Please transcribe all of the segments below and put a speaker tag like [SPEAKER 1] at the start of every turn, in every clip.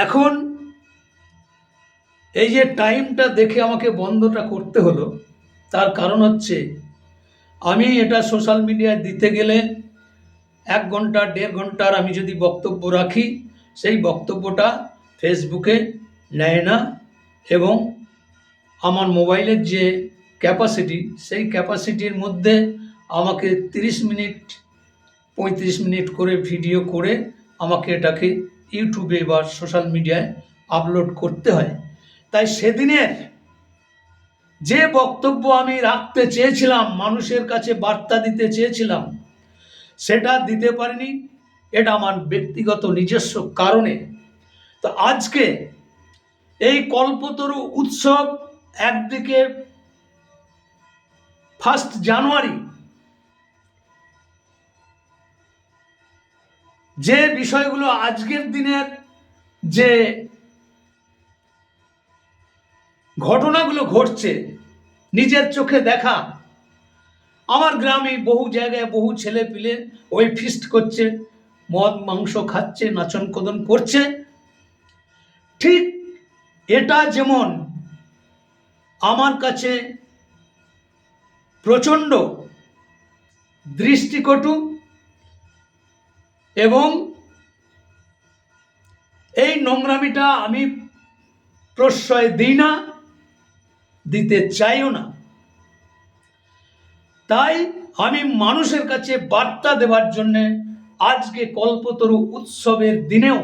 [SPEAKER 1] এখন এই যে টাইমটা দেখে আমাকে বন্ধটা করতে হলো, তার কারণ হচ্ছে আমি এটা সোশ্যাল মিডিয়ায় দিতে গেলে 1 ঘন্টা 1.5 ঘন্টার আমি যদি বক্তব্য রাখি, সেই বক্তব্যটা ফেসবুকে নেয় না এবং আমার মোবাইলের যে ক্যাপাসিটি, সেই ক্যাপাসিটির মধ্যে আমাকে 30 মিনিট 35 মিনিট করে ভিডিও করে আমাকে এটাকে ইউটিউবে বা সোশ্যাল মিডিয়ায় আপলোড করতে হয়। তাই সেদিনের যে বক্তব্য আমি রাখতে চেয়েছিলাম, মানুষের কাছে বার্তা দিতে চেয়েছিলাম, সেটা দিতে পারিনি। এটা আমার ব্যক্তিগত নিজস্ব কারণে। তো আজকে এই কল্পতরু উৎসব, একদিকে 1 জানুয়ারি যে বিষয়গুলো আজকের দিনের যে ঘটনাগুলো ঘটছে নিজের চোখে দেখা, আমার গ্রামে বহু জায়গায় বহু ছেলে পিলে ওই ফিস্ট করছে, মদ মাংস খাচ্ছে, নাচন কদন করছে। ঠিক এটা যেমন আমার কাছে প্রচণ্ড দৃষ্টিকটু এবং এই নোংরামিটা আমি প্রশ্রয় দিই না, দিতে চাইও না। তাই আমি মানুষের কাছে বার্তা দেওয়ার জন্যে আজকে কল্পতরু উৎসবের দিনেও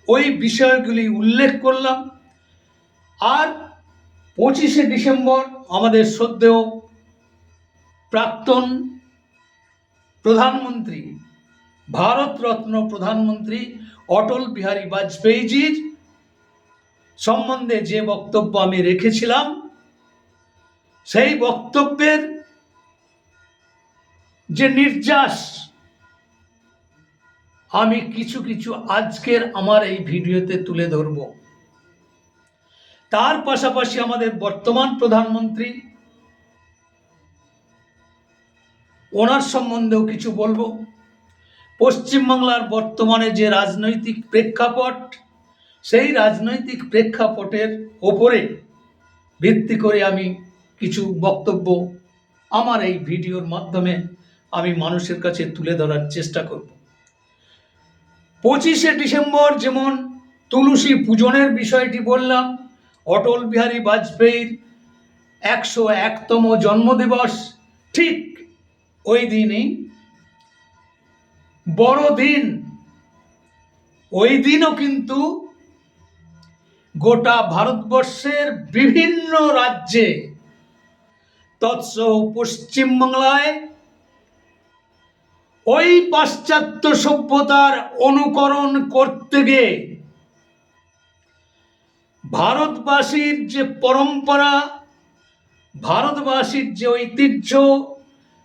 [SPEAKER 1] ওই বিষয়গুলি উল্লেখ করলাম। আর 25শে ডিসেম্বর আমাদের শ্রদ্ধেয় প্রাক্তন প্রধানমন্ত্রী, ভারতরত্ন প্রধানমন্ত্রী অটল বিহারী বাজপেয়ীজির সম্বন্ধে যে বক্তব্য আমি রেখেছিলাম, সেই বক্তব্যের যে নির্যাস আমি কিছু কিছু আজকের আমার এই ভিডিওতে তুলে ধরব। তার পাশাপাশি আমাদের বর্তমান প্রধানমন্ত্রী, ওনার সম্বন্ধেও কিছু বলবো। পশ্চিমবাংলার বর্তমানে যে রাজনৈতিক প্রেক্ষাপট, সেই রাজনৈতিক প্রেক্ষাপটের ওপরে ভিত্তি করে আমি কিছু বক্তব্য আমার এই ভিডিওর মাধ্যমে আমি মানুষের কাছে তুলে ধরার চেষ্টা করব। 25শে ডিসেম্বর যেমন তুলসী পূজনের বিষয়টি বললাম, অটল বিহারী বাজপেয়ীর 101তম জন্মদিবস, ঠিক ওই দিনই বড়দিন। ওই দিনও কিন্তু গোটা ভারতবর্ষের বিভিন্ন রাজ্যে তৎসহ পশ্চিমবাংলায় ওই পাশ্চাত্য সভ্যতার অনুকরণ করতে গিয়ে ভারতবাসীর যে পরম্পরা, ভারতবাসীর যে ঐতিহ্য,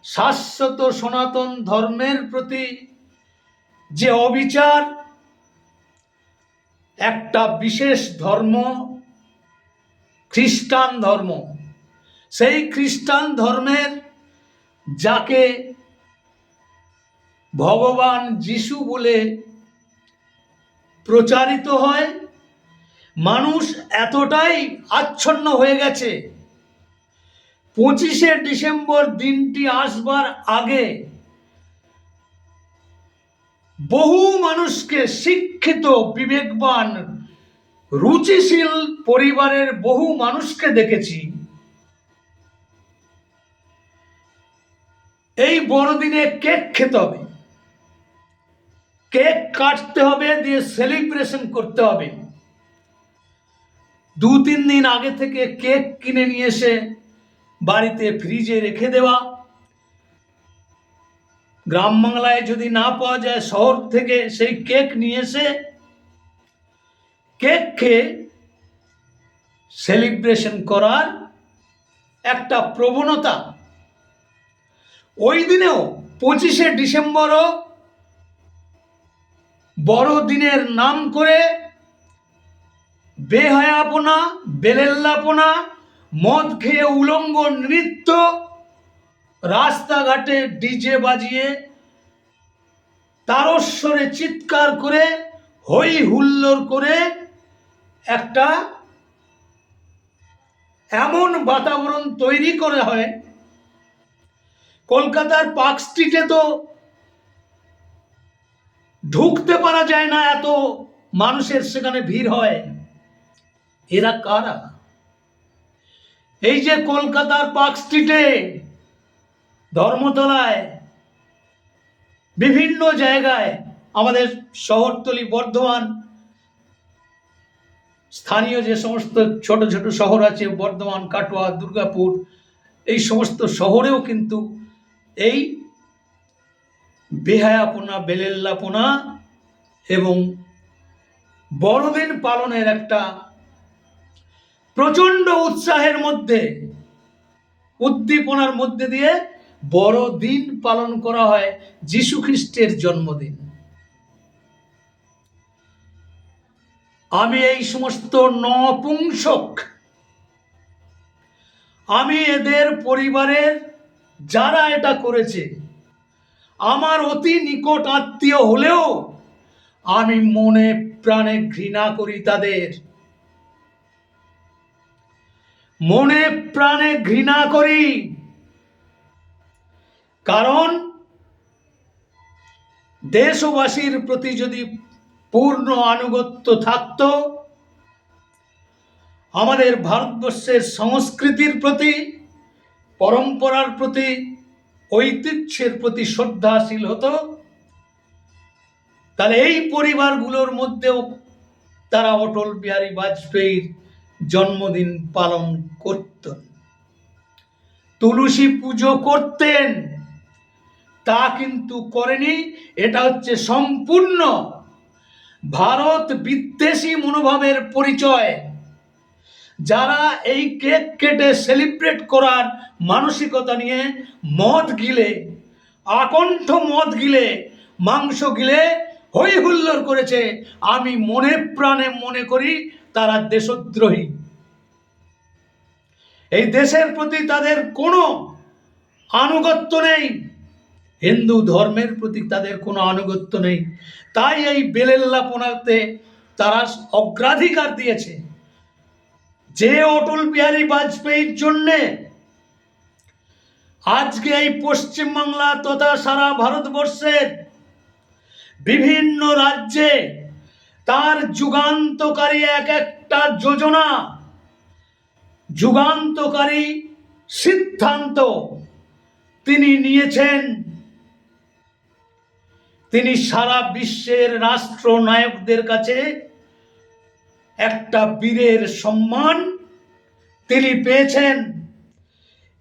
[SPEAKER 1] শাশ্বত সনাতন ধর্মের প্রতি যে অবিচার, একটা বিশেষ ধর্ম খ্রিস্টান ধর্ম, সেই খ্রিস্টান ধর্মের যাকে ভগবান যিশু বলে প্রচারিত হয়, মানুষ এতটাই আচ্ছন্ন হয়ে গেছে 25শে ডিসেম্বর দিনটি আসবার আগে বহু মানুষকে, শিক্ষিত বিবেকবান রুচিশীল পরিবারের বহু মানুষকে দেখেছি এই বড়দিনে কেক খেতে হবে, কেক কাটতে হবে, দিয়ে সেলিব্রেশন করতে হবে। 2-3 দিন আগে থেকে কেক কিনে নিয়ে এসে বাড়িতে ফ্রিজে রেখে দেওয়া, গ্রাম বাংলায় যদি না পাওয়া যায় শহর থেকে সেই কেক নিয়ে এসে কেক খেয়ে সেলিব্রেশন করার একটা প্রবণতা। ওই দিনেও 25শে ডিসেম্বরও বড়দিনের নাম করে বেহায়াপনা, বেলেল্লাপনা, মদ খেয়ে উলঙ্গ নৃত্য, রাস্তাঘাটে ডিজে বাজিয়ে তারস্বরে চিৎকার করে হই হুল্লোড় করে একটা এমন বাতাবরণ তৈরি করা হয়। কলকাতার পার্ক স্ট্রিটে তো ঢুকতে পারা যায় না, এত মানুষের সেখানে ভিড় হয়। এরা কারা? এই যে কলকাতার পার্ক স্ট্রিটে, ধর্মতলায়, বিভিন্ন জায়গায়, আমাদের শহরতলি, বর্ধমান, স্থানীয় যে সমস্ত ছোট ছোট শহর আছে, বর্ধমান, কাটোয়া, দুর্গাপুর, এই সমস্ত শহরেও কিন্তু এই বেহায়াপনা, বেলেল্লাপনা এবং বড়দিন পালনের একটা প্রচন্ড উৎসাহের মধ্যে, উদ্দীপনার মধ্যে দিয়ে বড়দিন পালন করা হয়, যীশু খ্রিস্টের জন্মদিন। আমি এই সমস্ত নপুংসক, আমি এদের পরিবারের যারা এটা করেছে, আমার অতি নিকট আত্মীয় হলেও আমি মনে প্রাণে ঘৃণা করি তাদের, মনে প্রাণে ঘৃণা করি। কারণ দেশবাসীর প্রতি যদি পূর্ণ আনুগত্য থাকত, আমাদের ভারতবর্ষের সংস্কৃতির প্রতি, পরম্পরার প্রতি, ঐতিহ্যের প্রতি শ্রদ্ধাশীল হতো, তাহলে এই পরিবারগুলোর মধ্যেও তারা অটল বিহারী বাজপেয়ীর জন্মদিন পালন করতেন, তুলসী পুজো করতেন। তা কিন্তু করেনি। এটা হচ্ছে সম্পূর্ণ ভারত বিদ্বেষী মনোভাবের পরিচয়। যারা এই কেক কেটে সেলিব্রেট করার মানসিকতা নিয়ে মদ গিলে, আকণ্ঠ মদ গিলে, মাংস গিলে হই হুল্লোড় করেছে, আমি মনে প্রাণে মনে করি তারা দেশদ্রোহী। এই দেশের প্রতি তাদের কোনো আনুগত্য নেই, হিন্দু ধর্মের প্রতি তাদের কোনো আনুগত্য নেই। তাই এই বেলেল্লাপনাতে তারা অগ্রাধিকার দিয়েছে। যে অটল বিহারী বাজপেয়ীর জন্যে আজকে এই পশ্চিমবাংলা তথা সারা ভারতবর্ষের বিভিন্ন রাজ্যে তার যুগান্তকারী এক একটা যোজনা, যুগান্তকারী সিদ্ধান্ত তিনি নিয়েছেন। তিনি সারা বিশ্বের রাষ্ট্রনায়কদের কাছে একটা বীরের সম্মান তিনি পেয়েছেন।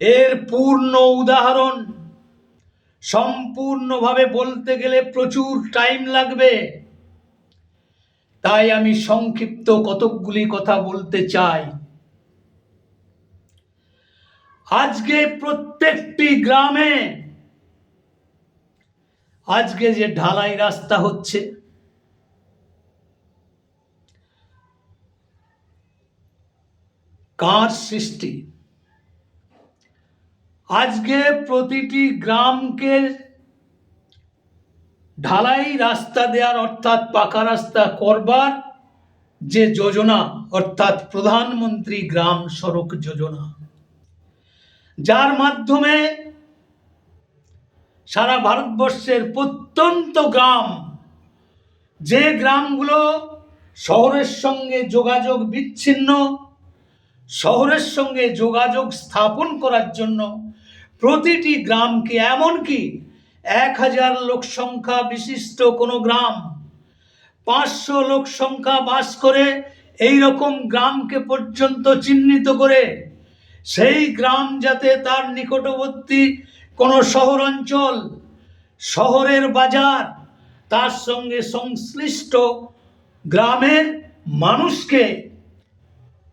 [SPEAKER 1] এর পূর্ণ উদাহরণ সম্পূর্ণভাবে বলতে গেলে প্রচুর টাইম লাগবে, তাই আমি সংক্ষিপ্ত কতকগুলি কথা বলতে চাই। আজকে প্রত্যেকটি গ্রামে আজকে যে ঢালাই রাস্তা হচ্ছে, কার সৃষ্টি? আজকে প্রতিটি গ্রামকে ঢালাই রাস্তা দেওয়ার, অর্থাৎ পাকা রাস্তা করবার যে যোজনা, অর্থাৎ প্রধানমন্ত্রী গ্রাম সড়ক যোজনা, যার মাধ্যমে সারা ভারতবর্ষের প্রত্যন্ত গ্রাম, যে গ্রামগুলো শহরের সঙ্গে যোগাযোগ বিচ্ছিন্ন, শহরের সঙ্গে যোগাযোগ স্থাপন করার জন্য প্রতিটি গ্রামকে, এমনকি 1000 লোক সংখ্যা বিশিষ্ট কোনো গ্রাম, 500 লোক সংখ্যা বাস করে এই রকম গ্রামকে পর্যন্ত চিহ্নিত করে সেই গ্রাম যাতে তার নিকটবর্তী কোনো শহরাঞ্চল, শহরের বাজার, তার সঙ্গে সংশ্লিষ্ট গ্রামের মানুষকে,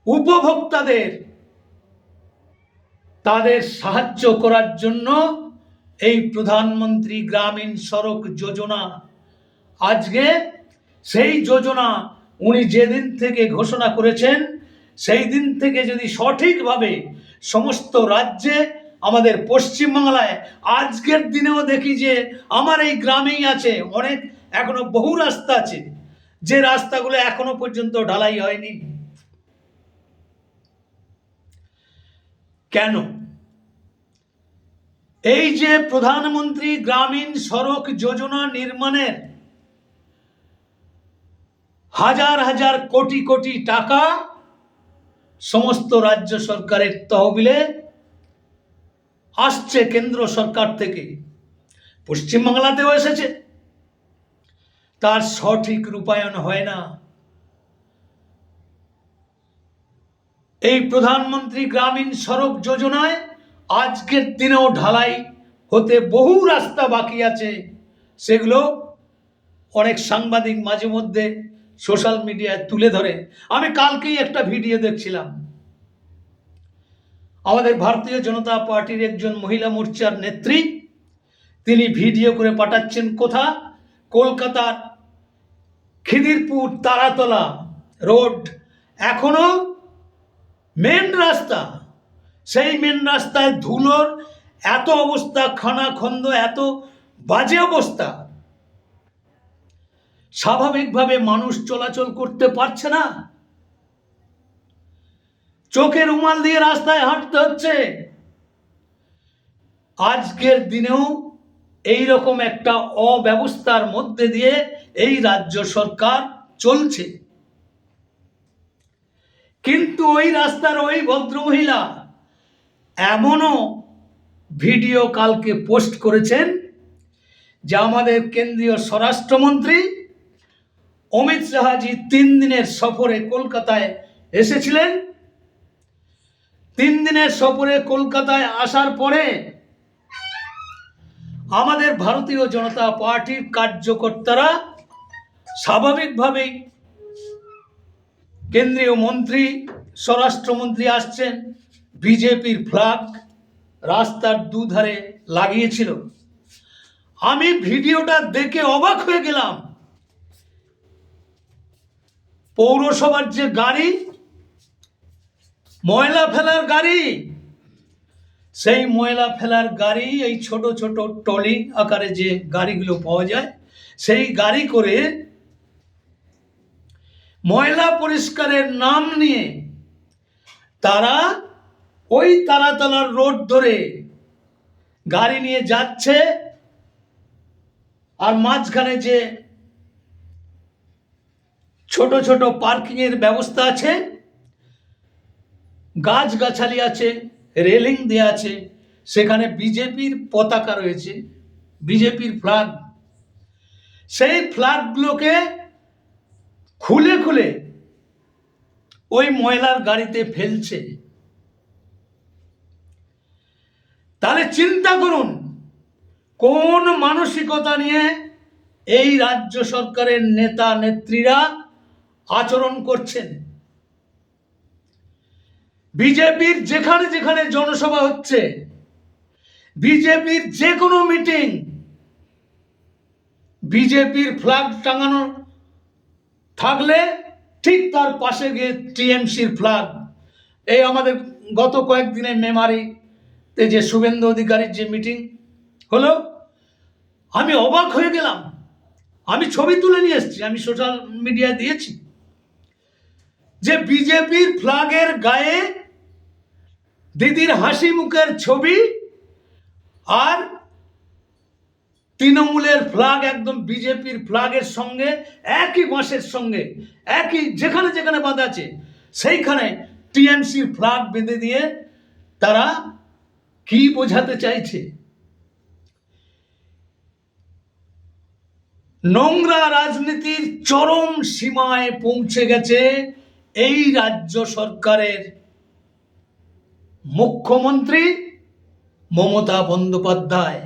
[SPEAKER 1] উপভোক্তাদের, তাদের সাহায্য করার জন্য এই প্রধানমন্ত্রী গ্রামীণ সড়ক যোজনা। আজকে সেই যোজনা উনি যেদিন থেকে ঘোষণা করেছেন, সেই দিন থেকে যদি সঠিকভাবে সমস্ত রাজ্যে, আমাদের পশ্চিমবাংলায় আজকের দিনেও দেখি যে আমার এই গ্রামেই আছে, অনেক এখনো বহু রাস্তা আছে যে রাস্তাগুলো এখনো পর্যন্ত ঢালাই হয়নি। কেন? এই যে প্রধানমন্ত্রী গ্রামীণ সড়ক যোজনা নির্মাণের হাজার হাজার কোটি কোটি টাকা সমস্ত রাজ্য সরকারের তহবিলে আসছে, কেন্দ্র সরকার থেকে, পশ্চিমবাংলাতেও এসেছে, তার সঠিক রূপায়ণ হয় না। এই প্রধানমন্ত্রী গ্রামীণ সড়ক যোজনায় আজকের দিনেও ঢালাই হতে বহু রাস্তা বাকি আছে। সেগুলো অনেক সাংবাদিক মাঝে মধ্যে সোশ্যাল মিডিয়ায় তুলে ধরে। আমি কালকেই একটা ভিডিও দেখছিলাম, আমাদের ভারতীয় জনতা পার্টির একজন মহিলা মোর্চার নেত্রী, তিনি ভিডিও করে পাঠাচ্ছেন কোথা, কলকাতার খিদিরপুর তারাতলা রোড, এখনো মেন রাস্তা, সেই মেন রাস্তায় ধুলোর এত অবস্থা, খানাখন্দ, এত বাজে অবস্থা, স্বাভাবিকভাবে মানুষ চলাচল করতে পারছে না, চোখে রুমাল দিয়ে রাস্তায় হাঁটতে হচ্ছে। আজকের দিনেও এই রকম একটা অব্যবস্থার মধ্যে দিয়ে এই রাজ্য সরকার চলছে। কিন্তু ওই রাস্তার ওই ভদ্রমহিলা এমনও ভিডিও কালকে পোস্ট করেছেন যে আমাদের কেন্দ্রীয় স্বরাষ্ট্রমন্ত্রী অমিত শাহজি 3 দিনের সফরে কলকাতায় এসেছিলেন। 3 দিনের সফরে কলকাতায় আসার পরে আমাদের ভারতীয় জনতা পার্টির কার্যকর্তারা স্বাভাবিকভাবেই, কেন্দ্রীয় মন্ত্রী, স্বরাষ্ট্রমন্ত্রী আসছেন, বিজেপির ফ্ল্যাগ রাস্তার দুধারে লাগিয়েছিল। আমি ভিডিওটা দেখে অবাক হয়ে গেলাম। পৌরসভার যে গাড়ি, ময়লা ফেলার গাড়ি, সেই ময়লা ফেলার গাড়ি, এই ছোট ছোট ট্রলি আকারে যে গাড়িগুলো পাওয়া যায়, সেই গাড়ি করে ময়লা পরিষ্কারের নাম নিয়ে তারা ওই তারাতলার রোড ধরে গাড়ি নিয়ে যাচ্ছে। আর মাঝখানে যে ছোট ছোট পার্কিং এর ব্যবস্থা আছে, গাছগাছালি আছে, রেলিং দেওয়া আছে, সেখানে বিজেপির পতাকা রয়েছে, বিজেপির ফ্ল্যাগ। সেই ফ্ল্যাগগুলোকে খুলে খুলে ওই ময়লার গাড়িতে ফেলছে। তাহলে চিন্তা করুন কোন মানসিকতা নিয়ে এই রাজ্য সরকারের নেতা নেত্রীরা আচরণ করছেন। বিজেপির যেখানে যেখানে জনসভা হচ্ছে, বিজেপির যে কোনো মিটিং, বিজেপির ফ্ল্যাগ টাঙানো থাকলে ঠিক তার পাশে গিয়ে টিএমসির ফ্ল্যাগ। এই আমাদের গত কয়েকদিনে মেমারিতে যে শুভেন্দু অধিকারীর যে মিটিং হলো, আমি অবাক হয়ে গেলাম। আমি ছবি তুলে নিয়ে এসেছি, আমি সোশ্যাল মিডিয়ায় দিয়েছি, যে বিজেপির ফ্ল্যাগের গায়ে দিদির হাসি মুখের ছবি, আর তৃণমূলের ফ্ল্যাগ একদম বিজেপির ফ্ল্যাগের সঙ্গে একই বাঁশের সঙ্গে, একই যেখানে যেখানে বাঁধা আছে সেইখানে টিএমসির ফ্ল্যাগ বেঁধে দিয়ে তারা কি বোঝাতে চাইছে? নোংরা রাজনীতির চরম সীমায় পৌঁছে গেছে এই রাজ্য সরকারের মুখ্যমন্ত্রী মমতা বন্দ্যোপাধ্যায়।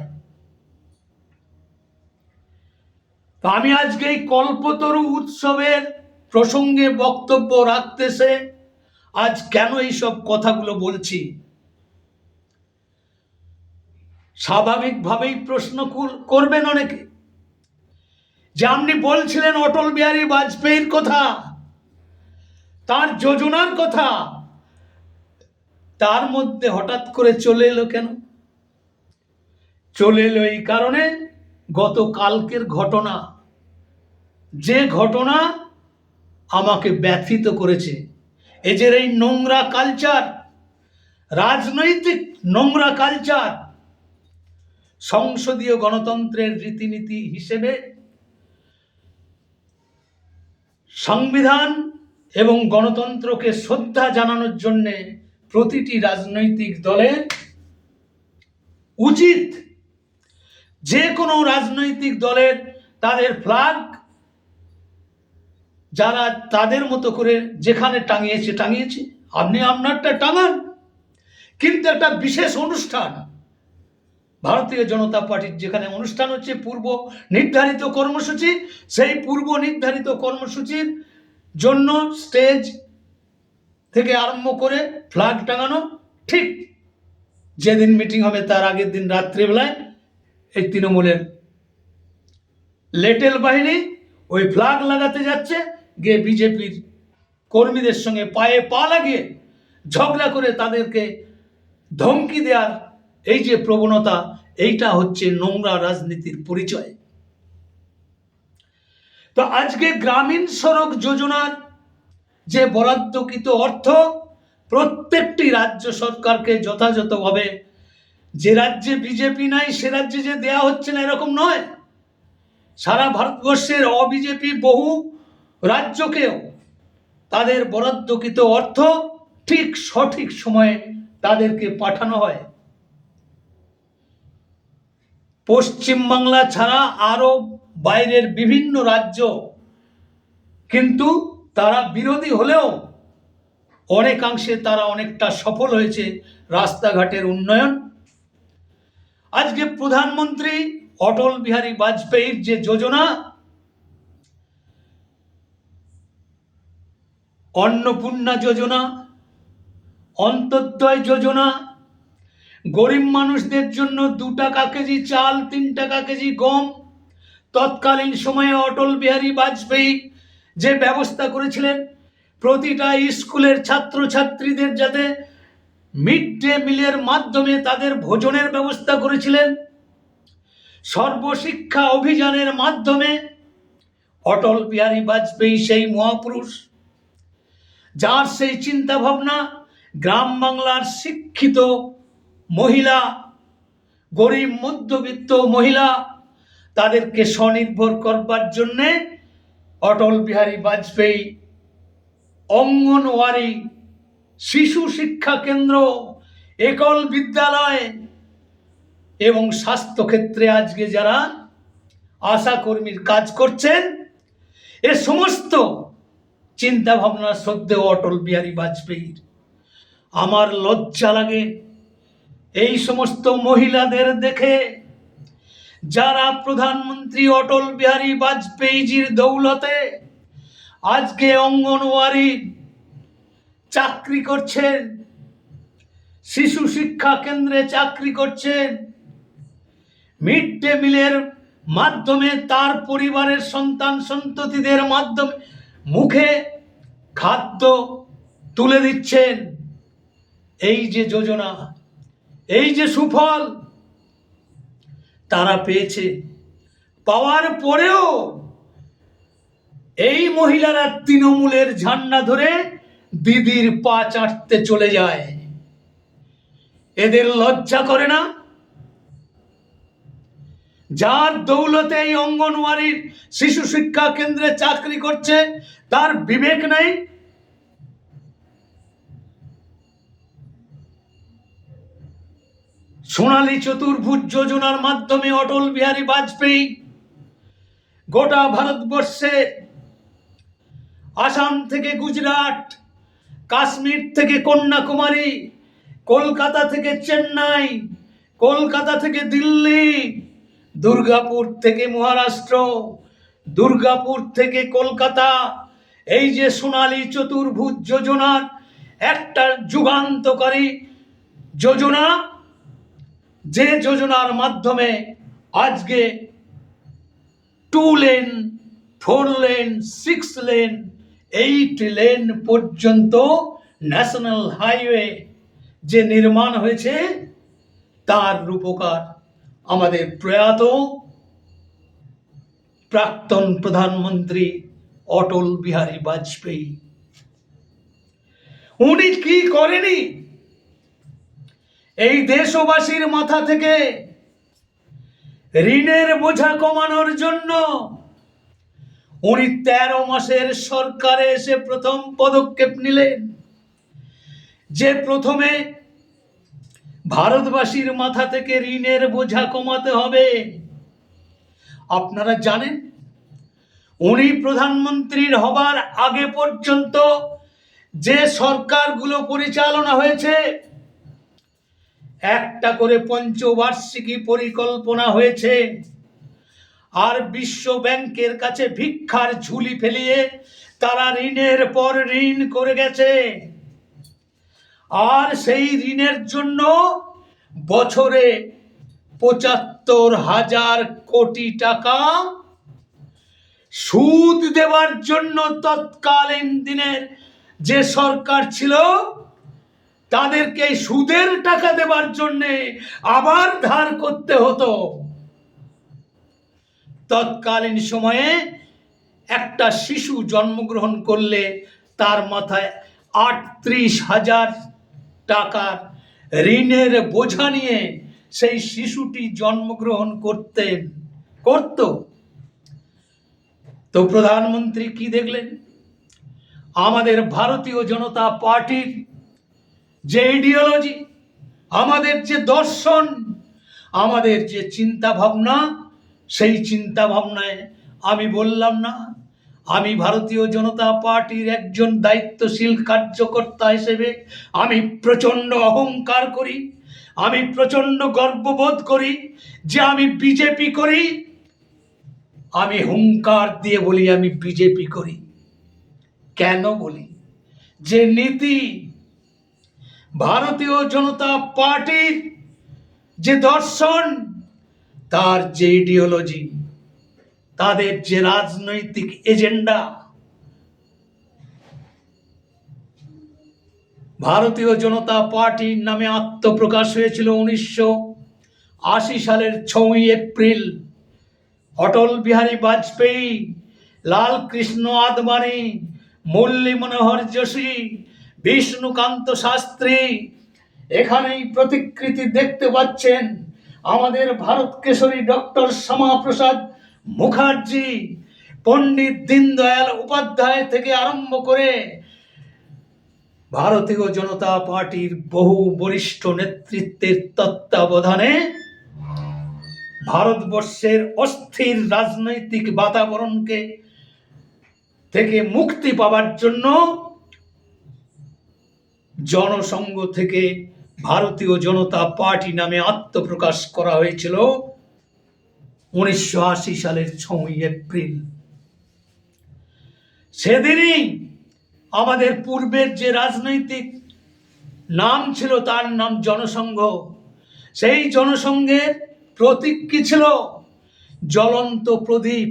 [SPEAKER 1] আমি আজকে এই কল্পতরু উৎসবের প্রসঙ্গে বক্তব্য রাখতেছে আজ কেন এইসব কথাগুলো বলছি? স্বাভাবিকভাবেই প্রশ্ন করবেন অনেকে যে আপনি বলছিলেন অটল বিহারী বাজপেয়ীর কথা, তার যোজনার কথা, তার মধ্যে হঠাৎ করে চলে এলো কেন? চলে এলো এই কারণে, গতকালকের ঘটনা, যে ঘটনা আমাকে ব্যথিত করেছে। এদের এই নোংরা কালচার, রাজনৈতিক নোংরা কালচার, সংসদীয় গণতন্ত্রের রীতিনীতি হিসেবে সংবিধান এবং গণতন্ত্রকে শ্রদ্ধা জানানোর জন্য প্রতিটি রাজনৈতিক দলের উচিত যে কোনো রাজনৈতিক দলের তাদের ফ্ল্যাগ যারা তাদের মতো করে যেখানে টাঙিয়েছে, আপনি আপনারটা টাঙান, কিন্তু একটা বিশেষ অনুষ্ঠান, ভারতীয় জনতা পার্টির যেখানে অনুষ্ঠান হচ্ছে পূর্ব নির্ধারিত কর্মসূচি, সেই পূর্ব নির্ধারিত কর্মসূচির জন্য স্টেজ থেকে আরম্ভ করে ফ্ল্যাগ টাঙানো, ঠিক যেদিন মিটিং হবে তার আগের দিন রাত্রিবেলায় এই তৃণমূলের লেটেল বাহিনী ওই ফ্ল্যাগ লাগাতে যাচ্ছে, গিয়ে বিজেপির কর্মীদের সঙ্গে পায়ে পা লাগিয়ে ঝগড়া করে তাদেরকে ধমকি দেওয়ার এই যে প্রবণতা, এইটা হচ্ছে নোংরা রাজনীতির পরিচয়। তো আজকে গ্রামীণ সড়ক যোজনার যে বরাদ্দকৃত অর্থ প্রত্যেকটি রাজ্য সরকারকে যথাযথভাবে, যে রাজ্যে বিজেপি নাই সে রাজ্যে যে দেয়া হচ্ছে না এরকম নয়, সারা ভারতবর্ষের অবিজেপি বহু রাজ্যকেও তাদের বরাদ্দকৃত অর্থ ঠিক সঠিক সময়ে তাদেরকে পাঠানো হয়। পশ্চিমবাংলা ছাড়া আরো বাইরের বিভিন্ন রাজ্য কিন্তু তারা বিরোধী হলেও অনেকাংশে তারা অনেকটা সফল হয়েছে রাস্তাঘাটের উন্নয়ন। আজকে প্রধানমন্ত্রী অটল বিহারী বাজপেয়ীর যে যোজনা, অন্নপূর্ণা যোজনা, অন্তোদয় যোজনা, গরিব মানুষদের জন্য 2 টাকা কেজি চাল, 3 টাকা কেজি গম, তৎকালীন সময়ে অটল বিহারী বাজপেয়ী যে ব্যবস্থা করেছিলেন প্রতিটা স্কুলের ছাত্রছাত্রীদের যাতে মিড ডে মিলের মাধ্যমে তাদের ভোজনের ব্যবস্থা করেছিলেন, সর্বশিক্ষা অভিযানের মাধ্যমে অটল বিহারী বাজপেয়ী সেই মহাপুরুষ যার সেই চিন্তা ভাবনা গ্রাম বাংলার শিক্ষিত মহিলা, গরিব মধ্যবিত্ত মহিলা তাদেরকে স্বনির্ভর করবার জন্যে অটল বিহারী বাজপেয়ী অঙ্গনওয়াড়ি, শিশু শিক্ষা কেন্দ্র, একল বিদ্যালয় এবং স্বাস্থ্যক্ষেত্রে আজকে যারা আশা কর্মীর কাজ করছেন, এ সমস্ত চিন্তা ভাবনা শ্রদ্ধেয় অটল বিহারী বাজপেয়ীর। আমার লজ্জা লাগে এই সমস্ত মহিলাদের দেখে যারা প্রধানমন্ত্রী অটল বিহারী বাজপেয়ীজির দৌলতে আজকে অঙ্গনওয়াড়ি চাকরি করছেন, শিশু শিক্ষা কেন্দ্রে চাকরি করছেন, মিড ডে মিলের মাধ্যমে তার পরিবারের সন্তান সন্ততিদের মাধ্যমে মুখে খাদ্য তুলে দিচ্ছেন। এই যে যোজনা, এই যে সুফল তারা পেয়েছে, পাওয়ার পরেও এই মহিলারা তৃণমূলের ঝান্ডা ধরে দিদির পা চাটতে চলে যায়। এদের লজ্জা করে না? যার দৌলতে এই অঙ্গনওয়াড়ির শিশু শিক্ষা কেন্দ্রে চাকরি করছে তার বিবেক নাই? সোনালী চতুর্ভুজ যোজনার মাধ্যমে অটল বিহারী বাজপেয়ী গোটা ভারতবর্ষে আসাম থেকে গুজরাট, কাশ্মীর থেকে কন্যাকুমারী, কলকাতা থেকে চেন্নাই, কলকাতা থেকে দিল্লি, দুর্গাপুর থেকে মহারাষ্ট্র, দুর্গাপুর থেকে কলকাতা, এই যে সোনালী চতুর্ভুজ যোজনার একটা যুগান্তকারী যোজনা, যে যোজনার মাধ্যমে আজকে 2 লেন, 4 লেন, 6 লেন, 8 লেন পর্যন্ত ন্যাশনাল হাইওয়ে যে নির্মাণ হয়েছে তার রূপকার আমাদের প্রয়াত প্রাক্তন প্রধানমন্ত্রী অটল বিহারী বাজপেয়ী। উনি কি করেনি? এই দেশবাসীর মাথা থেকে ঋণের বোঝা কমানোর জন্য উনি 13 মাসের সরকারে এসে প্রথম পদক্ষেপ নিলেন যে প্রথমে ভারতবাসীর মাথা থেকে ঋণের বোঝা কমাতে হবে। আপনারা জানেন, উনি প্রধানমন্ত্রীর হবার আগে পর্যন্ত যে সরকারগুলো পরিচালনা হয়েছে, একটা করে পঞ্চবার্ষিকী পরিকল্পনা হয়েছে, আর বিশ্ব ব্যাংকের কাছে ভিক্ষার ঝুলি ফেলিয়ে তারা ঋণের পর ঋণ করে গেছে। আর সেই ঋণের জন্য বছরে ৭৫,০০০ কোটি টাকা সুদ দেওয়ার জন্য তৎকালীন দিনের যে সরকার ছিল তাদেরকে সুদের টাকা দেওয়ার জন্য আবার ধার করতে হতো। তৎকালীন সময়ে একটা শিশু জন্মগ্রহণ করলে তার মাথায় ৩৮,০০০ টাকার ঋণের বোঝা নিয়ে সেই শিশুটি জন্মগ্রহণ করত। তো প্রধানমন্ত্রী কি দেখলেন? আমাদের ভারতীয় জনতা পার্টির যে আইডিওলজি, আমাদের যে দর্শন, আমাদের যে চিন্তা ভাবনা, সেই চিন্তা ভাবনায় আমি বললাম না, আমি ভারতীয় জনতা পার্টির একজন দায়িত্বশীল কার্যকর্তা হিসেবে আমি প্রচণ্ড অহংকার করি, আমি প্রচণ্ড গর্ববোধ করি যে আমি বিজেপি করি। আমি হুঙ্কার দিয়ে বলি আমি বিজেপি করি। কেন বলি? যে নীতি, ভারতীয় জনতা পার্টির যে দর্শন, তার যে আইডিওলজি, তাদের যে রাজনৈতিক এজেন্ডা, ভারতীয় জনতা পার্টির নামে আত্মপ্রকাশ হয়েছিল 1980 সালের 6 এপ্রিল। অটল বিহারী বাজপেয়ী, লাল কৃষ্ণ আদবানি, মুরলী মনোহর যোশী, বিষ্ণুকান্ত শাস্ত্রী, এখানেই প্রতিকৃতি দেখতে পাচ্ছেন আমাদের ভারত কেশরী ডক্টর শ্যামাপ্রসাদ মুখার্জি, পণ্ডিত দীনদয়াল উপাধ্যায় থেকে আরম্ভ করে ভারতীয় জনতা পার্টির বহু বরিষ্ঠ নেতৃত্বের তত্ত্বাবধানে ভারতবর্ষের অস্থির রাজনৈতিক বাতাবরণকে থেকে মুক্তি পাওয়ার জন্য জনসংঘ থেকে ভারতীয় জনতা পার্টি নামে আত্মপ্রকাশ করা হয়েছিল 1980 সালের 6 এপ্রিল। সেদিনই আমাদের পূর্বের যে রাজনৈতিক নাম ছিল তার নাম জনসংঘ। সেই জনসংঘের প্রতীক কি ছিল? জ্বলন্ত প্রদীপ।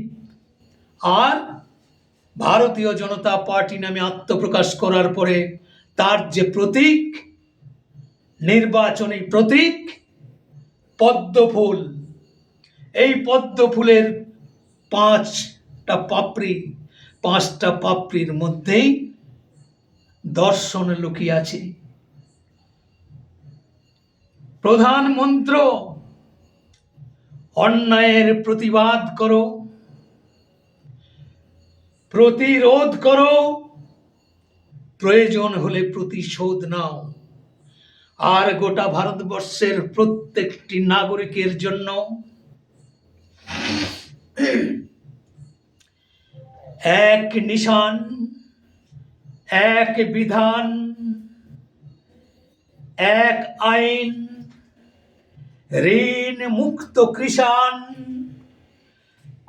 [SPEAKER 1] আর ভারতীয় জনতা পার্টি নামে আত্মপ্রকাশ করার পরে তার যে প্রতীক, নির্বাচনী প্রতীক পদ্মফুল। এই পদ্মফুলের 5টা পাপড়ি, 5টা পাপড়ির মধ্যেই দর্শন লুকিয়ে আছে। প্রধান মন্ত্র, অন্যায়ের প্রতিবাদ করো, প্রতিরোধ করো, প্রয়োজন হলে প্রতিশোধ নাও। আর গোটা ভারতবর্ষের প্রত্যেকটি নাগরিকের জন্য এক নিশান, এক বিধান, এক আইন, ঋণ মুক্ত কৃষাণ,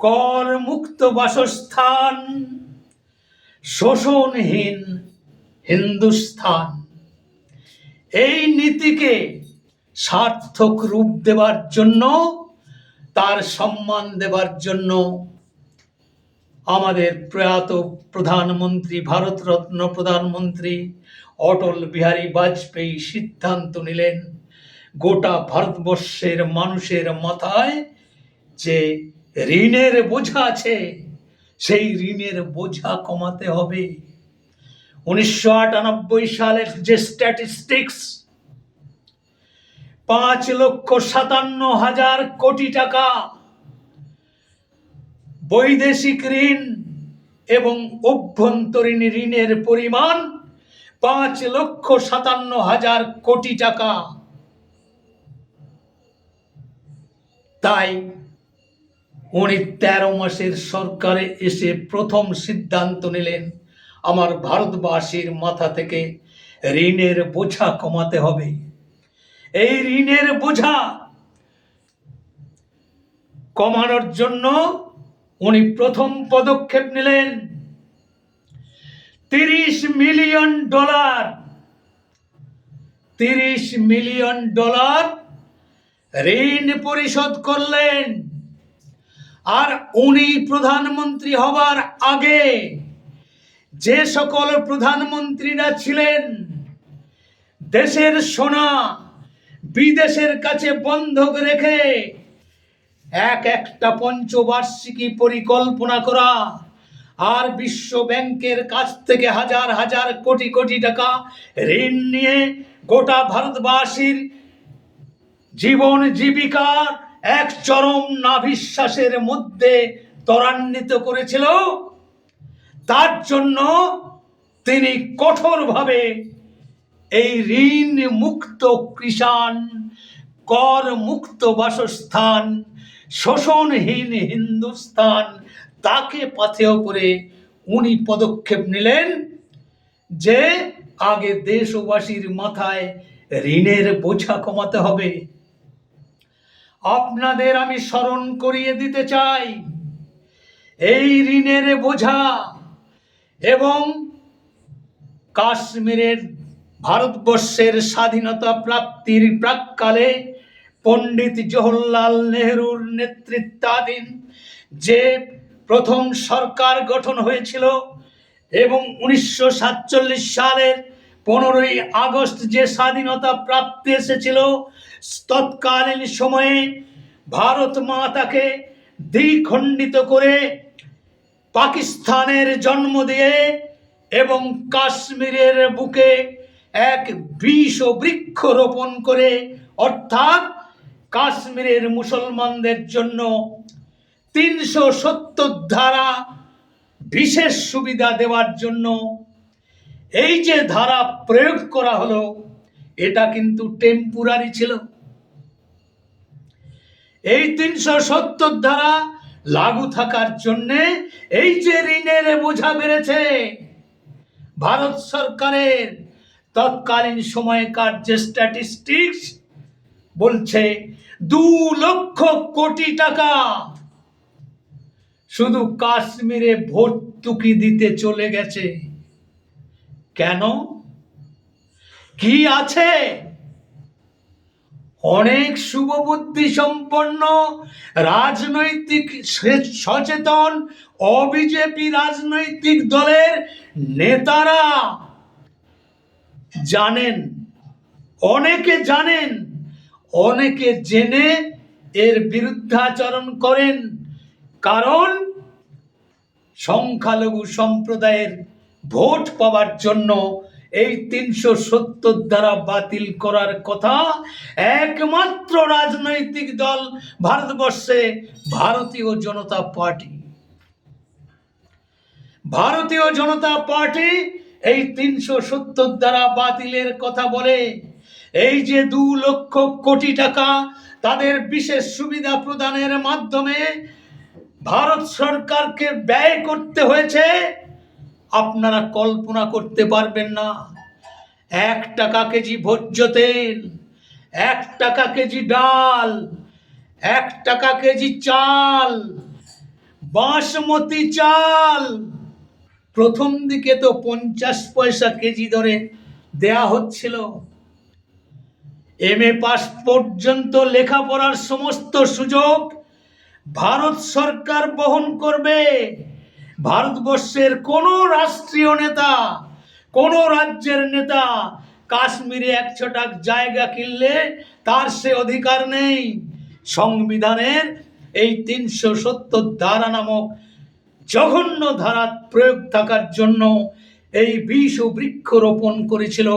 [SPEAKER 1] কর মুক্ত বাসস্থান, শোষণহীন হিন্দুস্থান। এই নীতিকে সার্থক রূপ দেবার জন্য, তার সম্মান দেবার জন্য আমাদের প্রয়াত প্রধানমন্ত্রী, ভারতরত্ন প্রধানমন্ত্রী অটল বিহারী বাজপেয়ী সিদ্ধান্ত নিলেন গোটা ভারতবর্ষের মানুষের মাথায় যে ঋণের বোঝা আছে সেই ঋণের বোঝা কমাতে হবে। 1998 সালের যে স্ট্যাটিস্টিক্স, 5,57,000 কোটি টাকা বৈদেশিক ঋণ এবং অভ্যন্তরীণ ঋণের পরিমাণ 5,57,000 কোটি টাকা। তাই উনি 13 মাসের সরকারে এসে প্রথম সিদ্ধান্ত নিলেন, আমার ভারতবাসীর মাথা থেকে ঋণের বোঝা কমাতে হবে। এই ঋণের বোঝা কমানোর জন্য উনি প্রথম পদক্ষেপ নিলেন, $30 মিলিয়ন ঋণ পরিশোধ করলেন। আর উনি প্রধানমন্ত্রী হবার আগে যে সকল প্রধানমন্ত্রীরা ছিলেন, দেশের সোনা বিদেশের কাছে বন্ধক রেখে একটা পঞ্চবার্ষিকী পরিকল্পনা করা আর বিশ্ব ব্যাংকের কাছ থেকে হাজার হাজার কোটি কোটি টাকা ঋণ নিয়ে গোটা ভারতবাসীর জীবন জীবিকার এক চরম নাভিশ্বাসের মধ্যে ত্বরান্বিত করেছিল, তার জন্য তিনি কঠোরভাবে এই ঋণ মুক্ত কৃষাণ, কর মুক্ত বাসস্থান, শোষণহীন হিন্দুস্তান, তাকে পাথেয় করে উনি পদক্ষেপ নিলেন যে আগে দেশবাসীর মাথায় ঋণের বোঝা কমাতে হবে। আপনাদের আমি স্মরণ করিয়ে দিতে চাই, এই ঋণের বোঝা এবং কাশ্মীরের ভারতবর্ষের স্বাধীনতা প্রাপ্তির প্রাক্কালে পণ্ডিত জওহরলাল নেহরুর নেতৃত্বাধীন যে প্রথম সরকার গঠন হয়েছিল এবং 1947 সালের 15ই আগস্ট যে স্বাধীনতা প্রাপ্তি এসেছিল, তৎকালীন সময়ে ভারত মাতাকে দ্বিখণ্ডিত করে পাকিস্তানের জন্ম দিয়ে এবং কাশ্মীরের বুকে এক বিষ বৃক্ষ রোপণ করে, অর্থাৎ কাশ্মীরের মুসলমানদের জন্য 370 ধারা বিশেষ সুবিধা দেওয়ার জন্য এই যে ধারা প্রয়োগ করা হলো, এটা কিন্তু টেম্পোরারি ছিল। এই 370 ধারা লাগু থাকার জন্য এই যে ঋণের বোঝা বেড়েছে, ভারত সরকারের তৎকালীন সময়কার যে স্ট্যাটিস্টিক্স বলছে 2 লক্ষ কোটি টাকা শুধু কাশ্মীরে ভর্তুকি দিতে চলে গেছে। কেন? কি আছে? অনেক শুভবুদ্ধি সম্পন্ন রাজনৈতিক সচেতন অবিজেপি রাজনৈতিক দলের নেতারা জানেন, অনেকে জানেন, অনেকে জেনে এর বিরুদ্ধাচরণ করেন, কারণ সংখ্যালঘু সম্প্রদায়ের ভোট পাওয়ার জন্য এই 370 ধারা বাতিল করার কথা একমাত্র রাজনৈতিক দল ভারতবর্ষে ভারতীয় জনতা পার্টি। ভারতীয় জনতা পার্টি এই 370 ধারা বাতিলের কথা বলে। এই যে 2 লক্ষ কোটি টাকা তাদের বিশেষ সুবিধা প্রদানের মাধ্যমে ভারত সরকারকে ব্যয় করতে হয়েছে, আপনারা কল্পনা করতে পারবেন না। 1 টাকা কেজি ভোজ্য তেল, 1 টাকা কেজি ডাল, 1 টাকা কেজি চাল, বাসমতি চাল প্রথম দিকে তো 50 পয়সা কেজি দরে দেয়া হচ্ছিল। MA পাস পর্যন্ত লেখাপড়ার সমস্ত সুযোগ ভারত সরকার বহন করবে। ভারতবর্ষের কোনো রাষ্ট্রীয় নেতা, কোনো রাজ্যের নেতা কাশ্মীরে 1 ছটাক জায়গা কিনলে তার সে অধিকার নেই। সংবিধানের এই 370 ধারা নামক জঘন্য ধারা প্রয়োগ থাকার জন্য এই বিষ ও বৃক্ষরোপণ করেছিল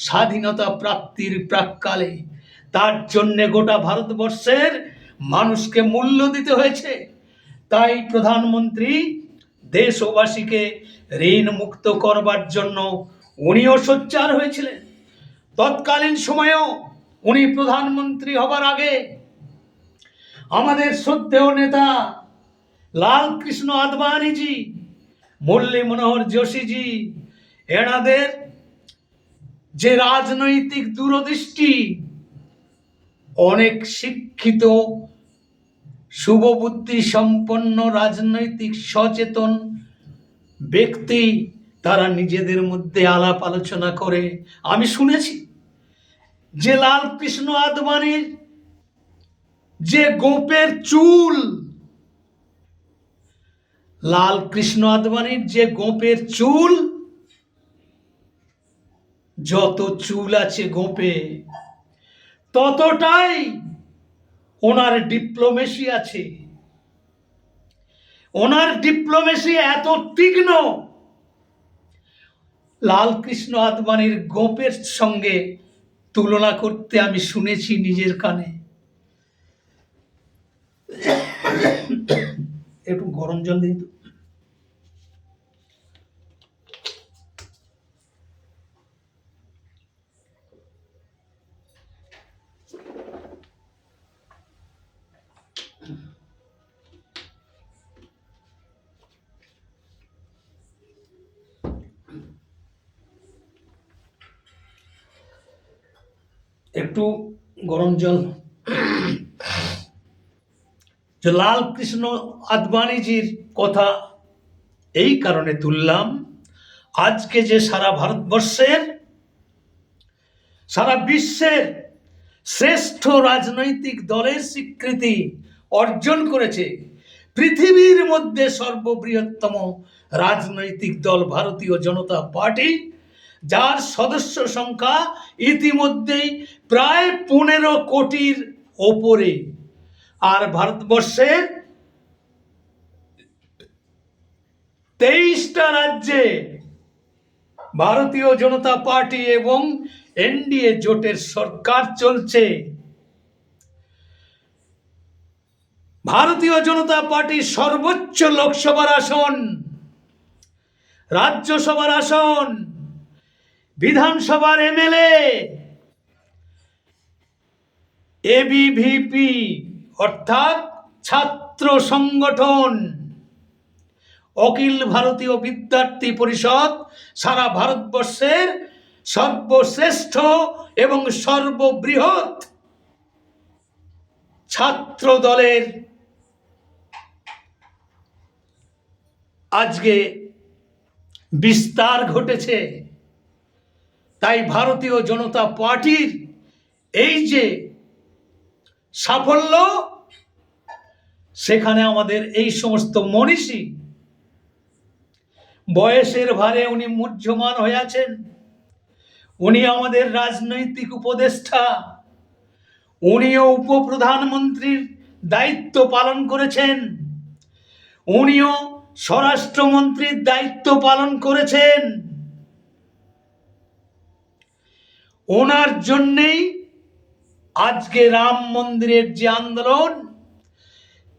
[SPEAKER 1] স্বাধীনতা প্রাপ্তির প্রাক্কালে। তার জন্যে গোটা ভারতবর্ষের মানুষকে মূল্য দিতে হয়েছে। তাই প্রধানমন্ত্রী দেশবাসীকে ঋণ মুক্ত করবার জন্য উনিও সোচ্চার হয়েছিলেন। তৎকালীন সময়েও উনি প্রধানমন্ত্রী হবার আগে আমাদের শ্রদ্ধেয় নেতা লালকৃষ্ণ আদবানিজি, মুরলী মনোহর যোশীজি, এনাদের যে রাজনৈতিক দূরদৃষ্টি, অনেক শিক্ষিত শুভবুদ্ধি সম্পন্ন রাজনৈতিক সচেতন ব্যক্তি, তারা নিজেদের মধ্যে আলাপ আলোচনা করে আমি শুনেছি যে লালকৃষ্ণ আদবানির যে গোপের চুল, লালকৃষ্ণ আদবানির যে গোপের চুল, যত চুল আছে গোপে ততটাই ওনার ডিপ্লোমেসি আছে। ওনার ডিপ্লোমেসি এত তীক্ষ্ণ, লালকৃষ্ণ আদবানির গোপের সঙ্গে তুলনা করতে আমি শুনেছি নিজের কানে। একটু গরম জল দিন। একটু গরম জল। যে লালকৃষ্ণ আদবানিজির কথা এই কারণে তুললাম, আজকে যে সারা ভারতবর্ষের, সারা বিশ্বের শ্রেষ্ঠ রাজনৈতিক দলের স্বীকৃতি অর্জন করেছে, পৃথিবীর মধ্যে সর্ববৃহত্তম রাজনৈতিক দল ভারতীয় জনতা পার্টি, যার সদস্য সংখ্যা ইতিমধ্যেই প্রায় 15 কোটির ওপরে, আর ভারতবর্ষের 23টা রাজ্যে ভারতীয় জনতা পার্টি এবং এনডিএ জোটের সরকার চলছে। ভারতীয় জনতা পার্টির সর্বোচ্চ লোকসভার আসন, রাজ্যসভার আসন, বিধানসভার এমএলএ, এবিভিপি অর্থাৎ ছাত্র সংগঠন, অখিল ভারতীয় বিদ্যার্থী পরিষদ, সারা ভারতবর্ষের সর্বশ্রেষ্ঠ এবং সর্ববৃহৎ ছাত্র দলের আজকে বিস্তার ঘটেছে। তাই ভারতীয় জনতা পার্টির এই যে সাফল্য, সেখানে আমাদের এই সমস্ত মনীষী, বয়সের ভারে উনি মূর্ছমান হয়ে আছেন, উনি আমাদের রাজনৈতিক উপদেষ্টা, উনিও উপপ্রধানমন্ত্রীর দায়িত্ব পালন করেছেন, উনিও স্বরাষ্ট্রমন্ত্রীর দায়িত্ব পালন করেছেন। ওনার জন্যেই আজকে রাম মন্দিরের যে আন্দোলন,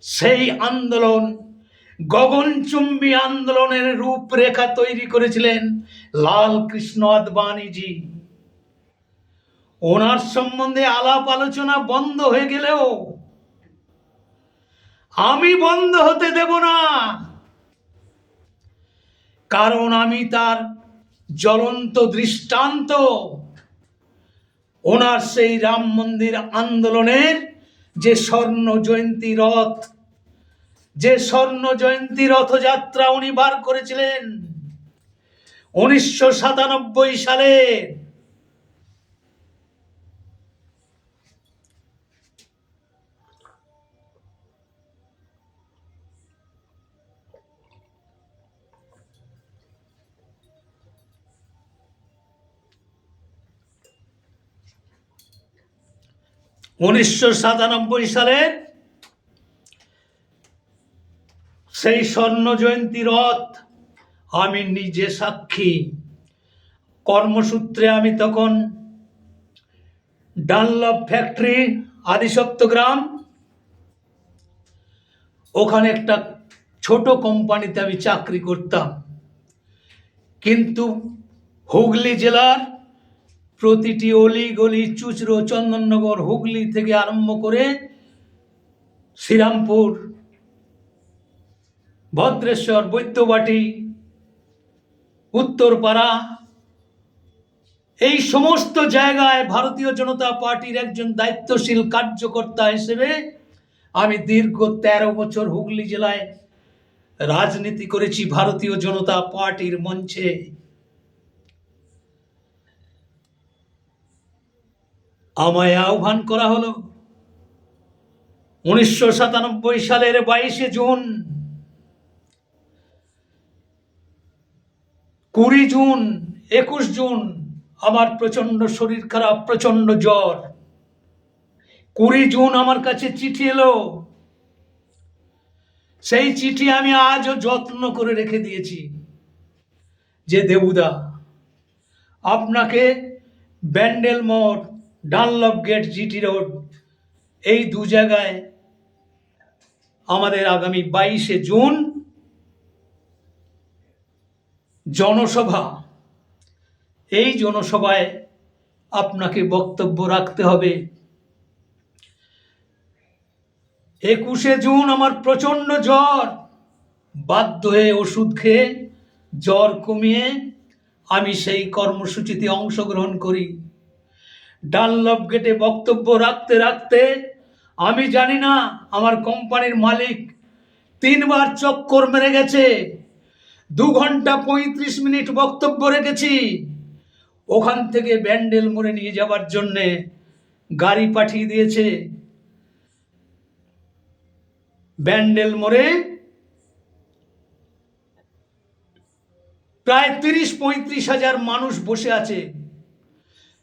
[SPEAKER 1] সেই আন্দোলন গগনচুম্বী আন্দোলনের রূপরেখা তৈরি করেছিলেন লালকৃষ্ণ আদবানিজি। ওনার সম্বন্ধে আলাপ আলোচনা বন্ধ হয়ে গেলেও আমি বন্ধ হতে দেব না, কারণ আমি তার জ্বলন্ত দৃষ্টান্ত। ওনার সেই রাম মন্দির আন্দোলনের যে স্বর্ণ জয়ন্তী রথ, যে স্বর্ণ জয়ন্তী রথযাত্রা উনি বার করেছিলেন 1997 সালে, সালের সেই স্বর্ণ জয়ন্তী রথ আমি নিজে সাক্ষী। কর্মসূত্রে আমি তখন ডানলপ ফ্যাক্টরি আদিসপ্তগ্রাম, ওখানে একটা ছোট কোম্পানিতে আমি চাকরি করতাম। কিন্তু হুগলি জেলার প্রতিটি অলি গলি, চুচড়ো, চন্দননগর, হুগলি থেকে আরম্ভ করে শ্রীরামপুর, ভদ্রেশ্বর, বৈদ্যবাটি, উত্তরপাড়া, এই সমস্ত জায়গায় ভারতীয় জনতা পার্টির একজন দায়িত্বশীল কার্যকর্তা হিসেবে আমি দীর্ঘ 13 বছর হুগলি জেলায় রাজনীতি করেছি ভারতীয় জনতা পার্টির মঞ্চে। আমায় আহ্বান করা হলো 1997 সালের 22শে জুন, 20 জুন, 21 জুন আমার প্রচন্ড শরীর খারাপ, প্রচন্ড জ্বর। 20 জুন আমার কাছে চিঠি এলো। সেই চিঠি আমি আজও যত্ন করে রেখে দিয়েছি যে দেবুদা, আপনাকে ব্যান্ডেল মোড়, ডানলপ গেট, জিটি রোড, এই দু জায়গায় আমাদের আগামী 22শে জুন জনসভা, এই জনসভায় আপনাকে বক্তব্য রাখতে হবে। 21শে জুন আমার প্রচন্ড জ্বর, বাধ্য হয়ে ওষুধ খেয়ে জ্বর কমিয়ে আমি সেই কর্মসূচিতে অংশগ্রহণ করি। ডানলপ গেটে বক্তব্য রাখতে রাখতে আমি জানি না আমার কোম্পানির মালিক 3 বার চক্কর মেরে গেছে। 2 ঘন্টা 35 মিনিট বক্তব্য রেখেছি। ওখান থেকে ব্যান্ডেল মোড়ে নিয়ে যাবার জন্যে গাড়ি পাঠিয়ে দিয়েছে। ব্যান্ডেল মোড়ে প্রায় 30-35 হাজার মানুষ বসে আছে।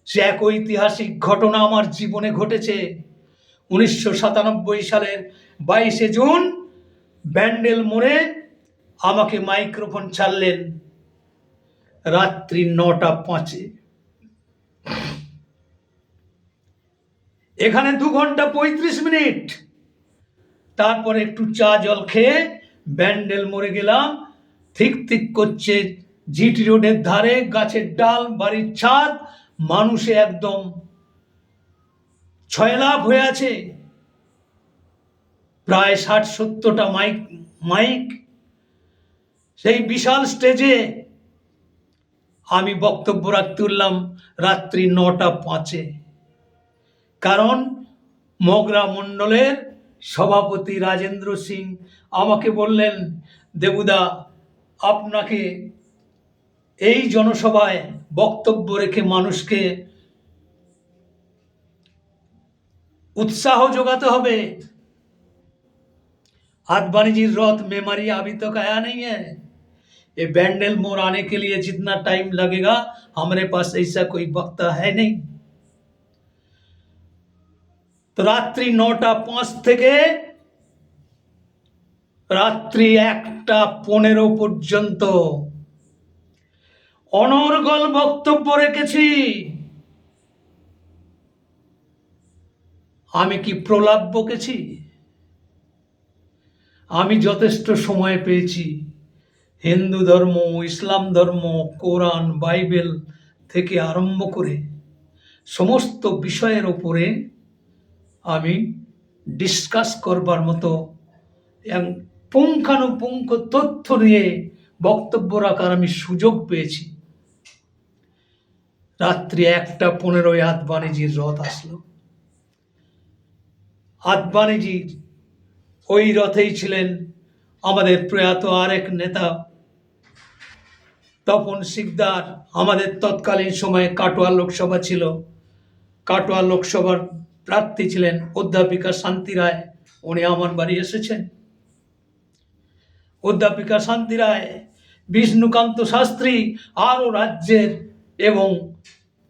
[SPEAKER 1] সে এক ঐতিহাসিক ঘটনা আমার জীবনে ঘটেছে। 1997 সালের 22শে জুন ব্যান্ডেল মোড়ে আমাকে মাইক্রোফোন ছাড়লেন রাত্রি 9:05। এখানে 2 ঘন্টা 35 মিনিট। তারপরে একটু চা জল খেয়ে ব্যান্ডেল মোড়ে গেলাম। ঠিক ঠিক করছে জিটি রোডের ধারে, গাছের ডাল, বাড়ির ছাদ, মানুষে একদম ছয়লাভ হয়ে আছে। প্রায় 60-70টা মাইক। সেই বিশাল স্টেজে আমি বক্তব্য রাখতে উঠলাম রাত্রি 9:05। কারণ মগরা মণ্ডলের সভাপতি রাজেন্দ্র সিং আমাকে বললেন, দেবুদা, আপনাকে এই জনসভায় বক্তব্য রেখে মানুষকে उत्साह जोगाते হবে। आदवानी जी रथ मेमोरी अभी तक आया नहीं है। ये बैंडल मोड़ आने के लिए जितना टाइम लगेगा हमारे पास ऐसा कोई वक्ता है नहीं। तो रात्रि 9:05 থেকে রাত্রি 1:15 পর্যন্ত অনর্গল বক্তব্য রেখেছি। আমি কি প্রলাপ বকেছি? আমি যথেষ্ট সময় পেয়েছি। হিন্দু ধর্ম, ইসলাম ধর্ম, কোরআন, বাইবেল থেকে আরম্ভ করে সমস্ত বিষয়ের উপরে আমি ডিসকাস করবার মতো পুঙ্খানুপুঙ্খ তথ্য নিয়ে বক্তব্য রাখার আমি সুযোগ পেয়েছি। রাত্রি 1:15 আদবানিজির রথ আসলো। আদবানিজির ওই রথেই ছিলেন আমাদের প্রয়াত আরেক নেতা তপন শিকদার। আমাদের তৎকালীন সময়ে কাটোয়া লোকসভা ছিল। কাটোয়া লোকসভার প্রার্থী ছিলেন অধ্যাপিকা শান্তি রায়। উনি আমার বাড়ি এসেছেন। অধ্যাপিকা শান্তি রায়, বিষ্ণুকান্ত শাস্ত্রী, আরও রাজ্যের এবং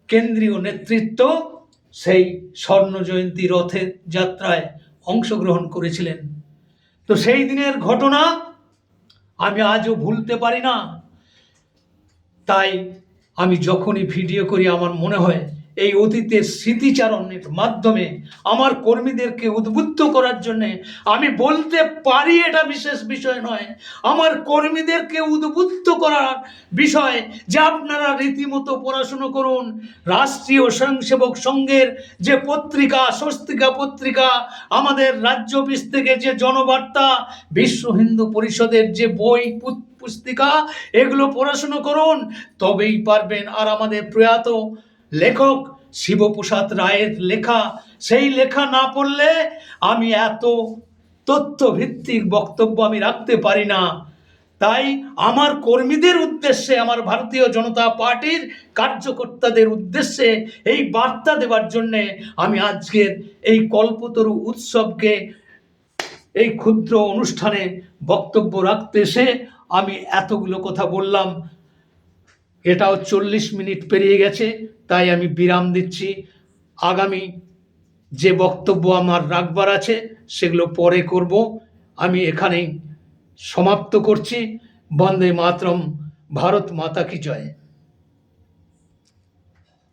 [SPEAKER 1] কেন্দ্রীয় নেতৃত্ব সেই স্বর্ণ জয়ন্তী রথের যাত্রায় অংশগ্রহণ করেছিলেন। তো সেই দিনের ঘটনা আমি আজও ভুলতে পারি না। তাই আমি যখনই ভিডিও করি আমার মনে হয় এই অতীতের স্মৃতিচারণের মাধ্যমে আমার কর্মীদেরকে উদ্বুদ্ধ করার জন্যে আমি বলতে পারি, এটা বিশেষ বিষয় নয়, আমার কর্মীদেরকে উদ্বুদ্ধ করার বিষয় যে আপনারা রীতিমতো পড়াশুনো করুন। রাষ্ট্রীয় স্বয়ংসেবক সংঘের যে পত্রিকা, স্বস্তিকা পত্রিকা, আমাদের রাজ্য অফিস থেকে যে জনবার্তা, বিশ্ব হিন্দু পরিষদের যে বই পুস্তিকা, এগুলো পড়াশুনো করুন, তবেই পারবেন। আর আমাদের প্রয়াত লেখক শিবপ্রসাদ রায়ের লেখা, সেই লেখা না পড়লে আমি এত তথ্যভিত্তিক বক্তব্য আমি রাখতে পারি না। তাই আমার কর্মীদের উদ্দেশ্যে, আমার ভারতীয় জনতা পার্টির কার্যকর্তাদের উদ্দেশ্যে এই বার্তা দেওয়ার জন্যে আমি আজকের এই কল্পতরু উৎসবকে, এই ক্ষুদ্র অনুষ্ঠানে বক্তব্য রাখতে এসে আমি এতগুলো কথা বললাম। এটাও 40 মিনিট পেরিয়ে গেছে, তাই আমি বিরাম দিচ্ছি। আগামী যে বক্তব্য আমার রাখবার আছে সেগুলো পরে করব। আমি এখানেই সমাপ্ত করছি। বন্দে মাতরম। ভারত মাতা কি জয়।